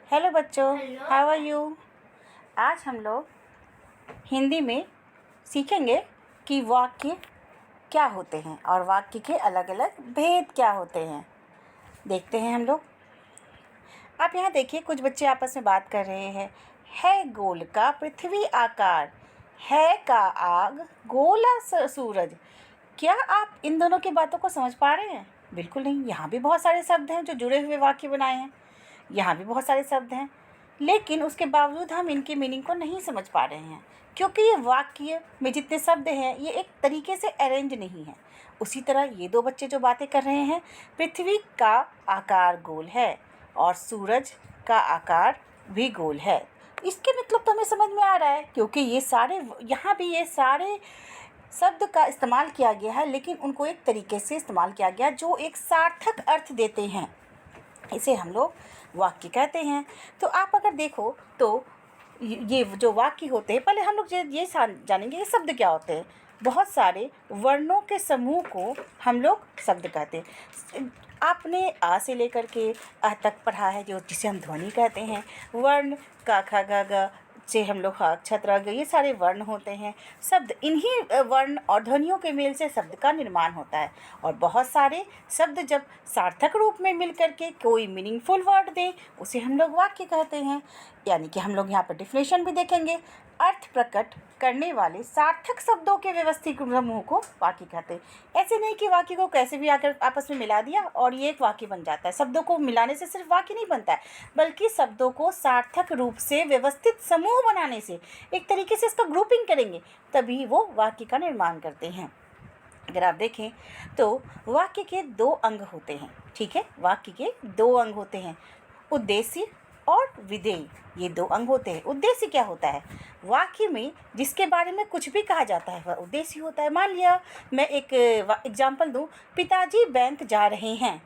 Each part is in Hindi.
हेलो बच्चों, हेलो। How are you. आज हम लोग हिंदी में सीखेंगे कि वाक्य क्या होते हैं और वाक्य के अलग अलग भेद क्या होते हैं। देखते हैं हम लोग। आप यहाँ देखिए, कुछ बच्चे आपस में बात कर रहे हैं। है गोल का पृथ्वी आकार, है का आग गोला सूरज। क्या आप इन दोनों की बातों को समझ पा रहे हैं? बिल्कुल नहीं। यहाँ भी बहुत सारे शब्द हैं जो जुड़े हुए वाक्य बनाए हैं, यहाँ भी बहुत सारे शब्द हैं, लेकिन उसके बावजूद हम इनकी मीनिंग को नहीं समझ पा रहे हैं, क्योंकि ये वाक्य में जितने शब्द हैं ये एक तरीके से अरेंज नहीं है। उसी तरह ये दो बच्चे जो बातें कर रहे हैं, पृथ्वी का आकार गोल है और सूरज का आकार भी गोल है, इसके मतलब तो हमें समझ में आ रहा है, क्योंकि ये सारे यहाँ भी ये सारे शब्द का इस्तेमाल किया गया है, लेकिन उनको एक तरीके से इस्तेमाल किया गया जो एक सार्थक अर्थ देते हैं। इसे हम लोग वाक्य कहते हैं। तो आप अगर देखो तो ये जो वाक्य होते हैं, पहले हम लोग ये जानेंगे ये शब्द क्या होते हैं। बहुत सारे वर्णों के समूह को हम लोग शब्द कहते हैं। आपने आ से लेकर के अ तक पढ़ा है, जो जिसे हम ध्वनि कहते हैं। वर्ण का ख ग घ से हम लोग हा छत्र ग, ये सारे वर्ण होते हैं। शब्द इन्हीं वर्ण और ध्वनियों के मेल से शब्द का निर्माण होता है। और बहुत सारे शब्द जब सार्थक रूप में मिल करके कोई मीनिंगफुल वर्ड दें, उसे हम लोग वाक्य कहते हैं। यानी कि हम लोग यहाँ पर डिफिनेशन भी देखेंगे। अर्थ प्रकट करने वाले सार्थक शब्दों के व्यवस्थित समूह को वाक्य कहते हैं। ऐसे नहीं कि वाक्य को कैसे भी आकर आपस में मिला दिया और ये एक वाक्य बन जाता है। शब्दों को मिलाने से सिर्फ वाक्य नहीं बनता है, बल्कि शब्दों को सार्थक रूप से व्यवस्थित समूह बनाने से, एक तरीके से इसका ग्रुपिंग करेंगे, तभी वो वाक्य का निर्माण करते हैं। अगर आप देखें तो वाक्य के दो अंग होते हैं। ठीक है, वाक्य के दो अंग होते हैं, उद्देश्य और विधेय। ये दो अंग होते हैं। उद्देश्य क्या होता है? वाक्य में जिसके बारे में कुछ भी कहा जाता है वह उद्देश्य होता है। मान लिया मैं एक एग्जाम्पल दूं, पिताजी बैंक जा रहे हैं।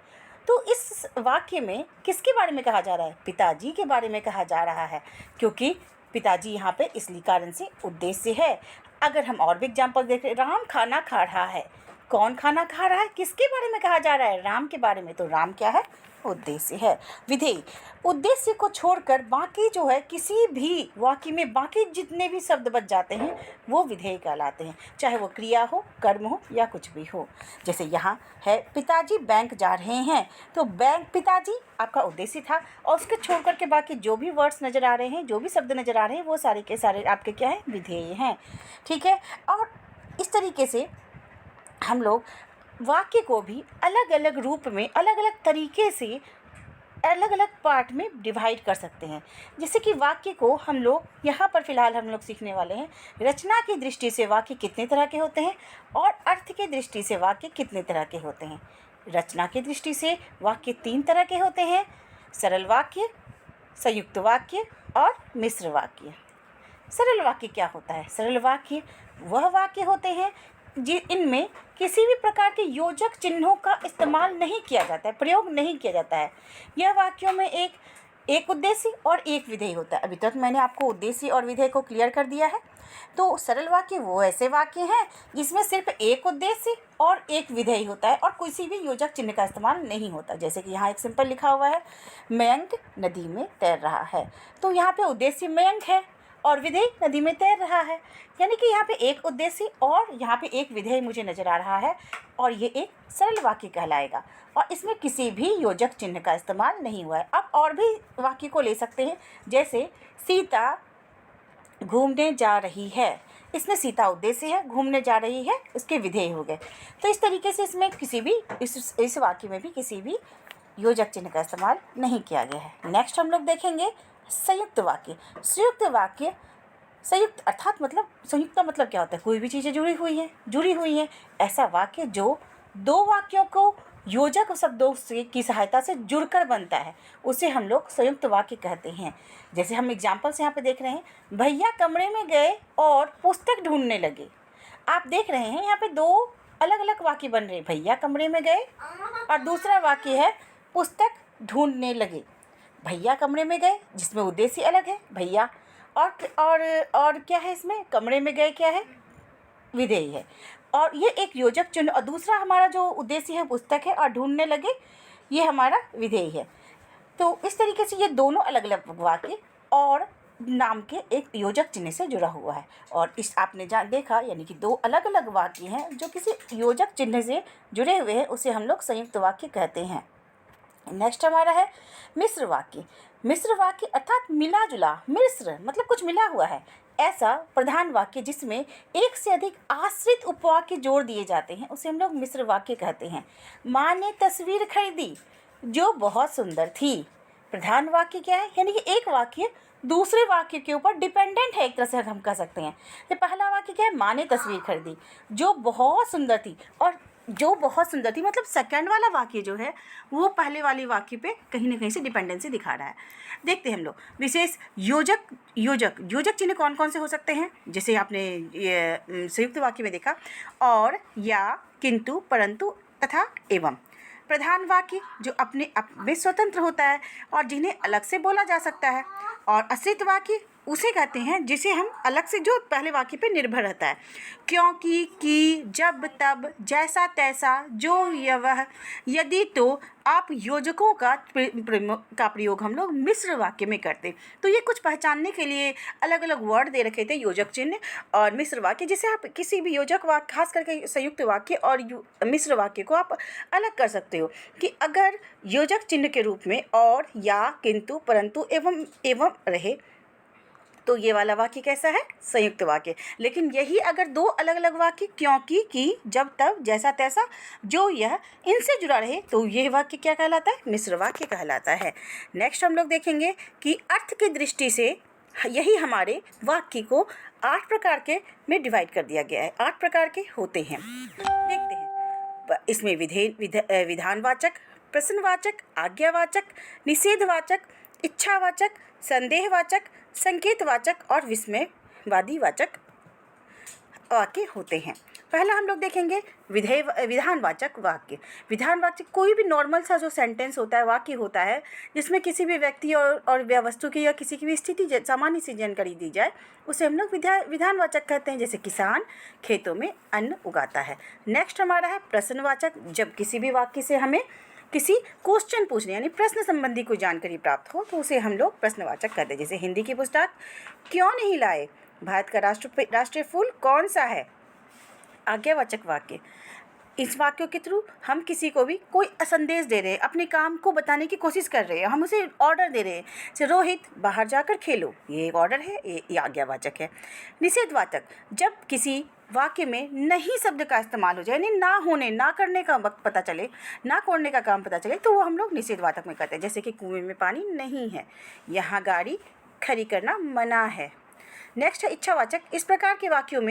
तो इस वाक्य में किसके बारे में कहा जा रहा है? पिताजी के बारे में कहा जा रहा है, क्योंकि पिताजी यहाँ पे इसलिए कारण से उद्देश्य है। अगर हम और भी एग्जाम्पल देखें, राम खाना खा रहा है। कौन खाना खा रहा है? किसके बारे में कहा जा रहा है? राम के बारे में। तो राम क्या है? उद्देश्य है। विधेय, उद्देश्य को छोड़कर बाकी जो है किसी भी वाक्य में बाकी जितने भी शब्द बच जाते हैं वो विधेय कहलाते हैं, चाहे वो क्रिया हो, कर्म हो या कुछ भी हो। जैसे यहाँ है पिताजी बैंक जा रहे हैं, तो बैंक पिताजी आपका उद्देश्य था, और उसके छोड़ कर के बाकी जो भी वर्ड्स नज़र आ रहे हैं, जो भी शब्द नज़र आ रहे हैं, वो सारे के सारे आपके क्या हैं? विधेय हैं। ठीक है, और इस तरीके से हम लोग वाक्य को भी अलग अलग रूप में, अलग अलग तरीके से, अलग अलग पार्ट में डिवाइड कर सकते हैं। जैसे कि वाक्य को हम लोग यहाँ पर फ़िलहाल हम लोग सीखने वाले हैं, रचना की दृष्टि से वाक्य कितने तरह के होते हैं और अर्थ की दृष्टि से वाक्य कितने तरह के होते हैं। रचना की दृष्टि से वाक्य 3 तरह के होते हैं: सरल वाक्य, संयुक्त वाक्य और मिश्र वाक्य। सरल वाक्य क्या होता है? सरल वाक्य वह वाक्य होते हैं इनमें किसी भी प्रकार के योजक चिन्हों का इस्तेमाल नहीं किया जाता है, प्रयोग नहीं किया जाता है। यह वाक्यों में एक उद्देश्य और एक विधेय होता है। अभी तक मैंने आपको उद्देश्य और विधेय को क्लियर कर दिया है। तो सरल वाक्य वो ऐसे वाक्य हैं जिसमें सिर्फ एक उद्देश्य और एक विधेय होता है और किसी भी योजक चिन्ह का इस्तेमाल नहीं होता। जैसे कि यहाँ एक सिंपल लिखा हुआ है, मयंक नदी में तैर रहा है। तो यहाँ पे उद्देश्य मयंक है और विधेय नदी में तैर रहा है, यानी कि यहाँ पे एक उद्देश्य और यहाँ पे एक विधेय मुझे नज़र आ रहा है, और ये एक सरल वाक्य कहलाएगा और इसमें किसी भी योजक चिन्ह का इस्तेमाल नहीं हुआ है। अब और भी वाक्य को ले सकते हैं, जैसे सीता घूमने जा रही है। इसमें सीता उद्देश्य है, घूमने जा रही है उसके विधेय हो गए। तो इस तरीके से इसमें किसी भी इस वाक्य में भी किसी भी योजक चिन्ह का इस्तेमाल नहीं किया गया है। नेक्स्ट हम लोग देखेंगे संयुक्त वाक्य। संयुक्त वाक्य, संयुक्त अर्थात मतलब संयुक्त का मतलब क्या होता है? कोई भी चीज़ें जुड़ी हुई हैं ऐसा वाक्य जो दो वाक्यों को योजक शब्दों से की सहायता से जुड़कर बनता है, उसे हम लोग संयुक्त वाक्य कहते हैं। जैसे हम एग्जाम्पल्स यहाँ पे देख रहे हैं, भैया कमरे में गए और पुस्तक ढूंढने लगे। आप देख रहे हैं यहाँ पे दो अलग अलग वाक्य बन रहे हैं, भैया कमरे में गए और दूसरा वाक्य है पुस्तक ढूंढने लगे। भैया कमरे में गए जिसमें उद्देश्य अलग है, भैया, और क्या है इसमें? कमरे में गए क्या है? विधेय है, और ये एक योजक चिन्ह, और दूसरा हमारा जो उद्देश्य है पुस्तक है, और ढूंढने लगे ये हमारा विधेय है। तो इस तरीके से ये दोनों अलग अलग वाक्य और नाम के एक योजक चिन्ह से जुड़ा हुआ है। और इस आपने देखा, यानी कि दो अलग अलग वाक्य हैं जो किसी योजक चिन्ह से जुड़े हुए हैं, उसे हम लोग संयुक्त वाक्य कहते हैं। नेक्स्ट हमारा है मिश्र वाक्य। मिश्र वाक्य अर्थात मिला जुला, मिश्र मतलब कुछ मिला हुआ है, ऐसा प्रधान वाक्य जिसमें एक से अधिक आश्रित उपवाक्य जोड़ दिए जाते हैं, उसे हम लोग मिश्र वाक्य कहते हैं। माँ ने तस्वीर खरीदी जो बहुत सुंदर थी। प्रधान वाक्य क्या है, यानी कि एक वाक्य दूसरे वाक्य के ऊपर डिपेंडेंट है, एक तरह से हम कह सकते हैं। तो पहला वाक्य क्या है, माँ ने तस्वीर खरीदी जो बहुत सुंदर थी, और जो बहुत सुंदर थी मतलब सेकंड वाला वाक्य जो है वो पहले वाले वाक्य पे कहीं ना कहीं से डिपेंडेंसी दिखा रहा है। देखते हैं हम लोग विशेष योजक। योजक चिन्ह कौन कौन से हो सकते हैं, जैसे आपने ये संयुक्त वाक्य में देखा, और, या, किंतु, परंतु तथा एवं। प्रधान वाक्य जो अपने आप में स्वतंत्र होता है और जिन्हें अलग से बोला जा सकता है, और आश्रित वाक्य उसे कहते हैं जिसे हम अलग से, जो पहले वाक्य पे निर्भर रहता है। क्योंकि, कि, जब, तब, जैसा तैसा, जो, यह, वह, यदि, तो, आप योजकों का प्रयोग हम लोग मिश्र वाक्य में करते। तो ये कुछ पहचानने के लिए अलग अलग वर्ड दे रखे थे, योजक चिन्ह और मिश्र वाक्य, जिसे आप किसी भी योजक वाक्य, खास करके संयुक्त वाक्य और मिश्र वाक्य को आप अलग कर सकते हो कि अगर योजक चिन्ह के रूप में और, या, किंतु, परंतु, एवं रहे तो ये वाला वाक्य कैसा है, संयुक्त वाक्य। लेकिन यही अगर दो अलग अलग वाक्य क्योंकि, कि, जब, तब, जैसा तैसा, जो, यह, इनसे जुड़ा रहे तो ये वाक्य क्या कहलाता है, मिश्र वाक्य कहलाता है। नेक्स्ट हम लोग देखेंगे कि अर्थ की दृष्टि से यही हमारे वाक्य को 8 प्रकार के में डिवाइड कर दिया गया है। 8 प्रकार के होते हैं, देखते हैं। इसमें विधानवाचक, प्रश्नवाचक, आज्ञावाचक, निषेधवाचक, इच्छावाचक, संदेहवाचक, संकेतवाचक और विस्मयवादी वाक्य होते हैं। पहला हम लोग देखेंगे विधानवाचक वाक्य। विधानवाचक कोई भी नॉर्मल सा जो सेंटेंस होता है, वाक्य होता है, जिसमें किसी भी व्यक्ति और वस्तु की या किसी की भी स्थिति सामान्य सी जानकारी दी जाए, उसे हम लोग विधानवाचक कहते हैं। जैसे किसान खेतों में अन्न उगाता है। नेक्स्ट हमारा है प्रश्नवाचक। जब किसी भी वाक्य से हमें किसी क्वेश्चन पूछने यानी प्रश्न संबंधी कोई जानकारी प्राप्त हो तो उसे हम लोग प्रश्नवाचक कहते हैं। जैसे हिंदी की पुस्तक क्यों नहीं लाए, भारत का राष्ट्रीय फूल कौन सा है। आज्ञावाचक वाक्य, इस वाक्यों के थ्रू हम किसी को भी कोई संदेश दे रहे हैं, अपने काम को बताने की कोशिश कर रहे हैं, हम उसे ऑर्डर दे रहे हैं। जैसे रोहित बाहर जाकर खेलो, ये एक ऑर्डर है, ये आज्ञावाचक है। निषेधवाचक, जब किसी वाक्य में नहीं शब्द का इस्तेमाल हो जाए, यानी ना होने, ना करने का वक्त पता चले, ना करने का काम पता चले, तो वो हम लोग निषेधवाचक में कहते हैं। जैसे कि कुएं में पानी नहीं है, यहाँ गाड़ी खड़ी करना मना है। नेक्स्ट है इच्छावाचक। इस प्रकार के वाक्यों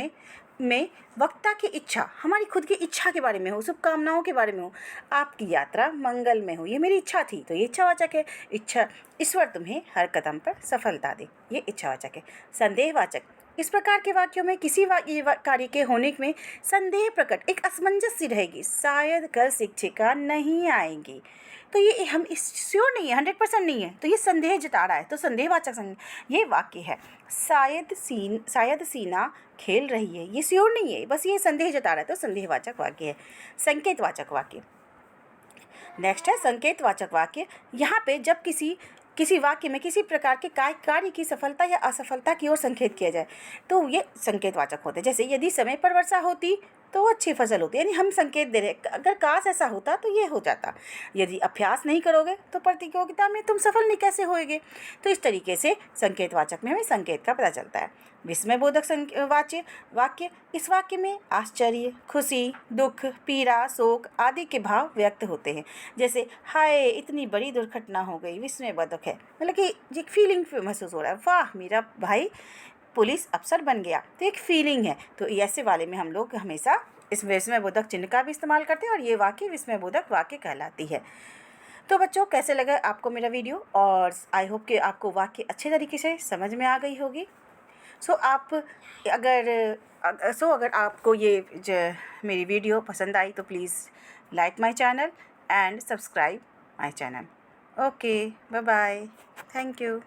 में वक्ता की इच्छा हमारी खुद की इच्छा के बारे में हो, शुभकामनाओं के बारे में हो, आपकी यात्रा मंगल में हो, ये मेरी इच्छा थी, तो ये इच्छावाचक है। इच्छा, ईश्वर तुम्हें हर कदम पर सफलता दे, ये इच्छावाचक है। संदेहवाचक, इस प्रकार के वाक्यों में किसी कार्य के होने में संदेह प्रकट, एक असमंजस सी रहेगी, शायद कल शिक्षिका नहीं आएंगी, तो ये हम इस श्योर नहीं है, 100% नहीं है, तो ये संदेह जता रहा है, तो संदेहवाचक ये वाक्य है। शायद सीना खेल रही है, ये श्योर नहीं है, बस ये संदेह जता रहा है, तो संदेहवाचक वाक्य है। संकेतवाचक वाक्य, नेक्स्ट है संकेतवाचक वाक्य। यहाँ पे जब किसी वाक्य में किसी प्रकार के कार्य की सफलता या असफलता की ओर संकेत किया जाए तो ये संकेतवाचक होते हैं। जैसे यदि समय पर वर्षा होती तो अच्छी फसल होती, यानी हम संकेत दे रहे हैं, अगर काश ऐसा होता तो ये हो जाता, यदि अभ्यास नहीं करोगे तो प्रतियोगिता में तुम सफल नहीं कैसे होगे। तो इस तरीके से संकेतवाचक में हमें संकेत का पता चलता है। विस्मयबोधक वाक्य, इस वाक्य में आश्चर्य, खुशी, दुख, पीड़ा, शोक आदि के भाव व्यक्त होते हैं। जैसे हाय इतनी बड़ी दुर्घटना हो गई, विस्मयबोधक है, मतलब कि एक फीलिंग महसूस हो रहा है, वाह मेरा भाई पुलिस अफसर बन गया, तो एक फीलिंग है। तो ऐसे वाले में हम लोग हमेशा इस विस्मयबोधक चिन्ह का भी इस्तेमाल करते हैं और ये वाक्य विस्मयबोधक वाक्य कहलाती है। तो बच्चों कैसे लगा आपको मेरा वीडियो, और आई होप कि आपको वाक्य अच्छे तरीके से समझ में आ गई होगी। अगर आपको ये मेरी वीडियो पसंद आई तो please like my channel and subscribe my channel. Okay, bye bye, thank you.